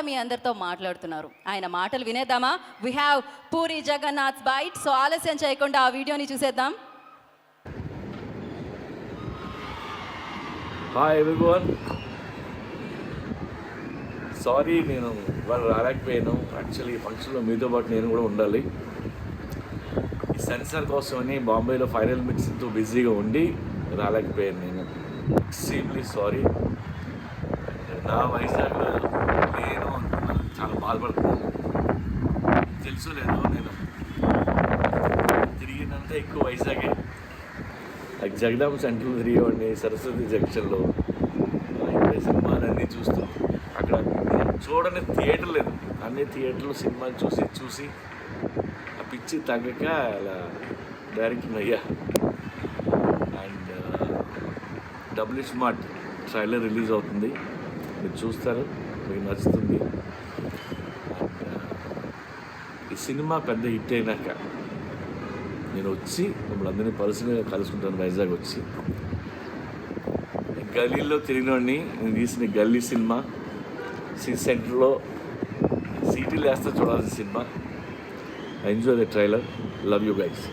మీ అందరితో మాట్లాడుతున్నారు. ఆయన మాటలు వినేద్దామా? We have Puri Jagannath bite. So ఆలస్యం చేయకుండా ఆ వీడియోని చూసేద్దాం. హాయ్ ఎవ్రీవన్, సారీ నేను ఇవాళ రాలేకపోయాను. యాక్చువల్లీ ఫంక్షన్లో మీతో పాటు నేను కూడా ఉండాలి. ఈ సెన్సార్ కోసమని బాంబేలో ఫైనల్ మిక్స్తో బిజీగా ఉండి రాలేకపోయాను. నేను ఎక్స్ట్రీమ్లీ సారీ. నా వైజాగ్లో నేను చాలా బాధపడుతున్నాను. తెలుసు లేదు, నేను తిరిగినంత ఎక్కువ వైజాగే. జగదాంబ సెంటర్లో తిరిగేవాడిని, సరస్వతి జంక్షన్లో ఇప్పుడే సినిమాలన్నీ చూస్తూ అక్కడ చూడని థియేటర్ లేదు. అన్ని థియేటర్లో సినిమాలు చూసి ఆ పిచ్చి తగ్గక అలా డైరెక్టర్ అయ్యా. And W smart trailer release అవుతుంది, మీరు చూస్తారు, మీకు నచ్చుతుంది. ఈ సినిమా పెద్ద హిట్ అయినాక నేను వచ్చి మిమ్మల్ని అందరినీ పర్సనల్గా కలుసుకుంటాను. వైజాగ్ వచ్చి గల్లీలో తిరిగినోడిని, నేను తీసిన గల్లీ సినిమా సిటీ సెంటర్లో సీటీలు వేస్తే చూడాల్సిన cinema. Enjoy the trailer. Love you guys.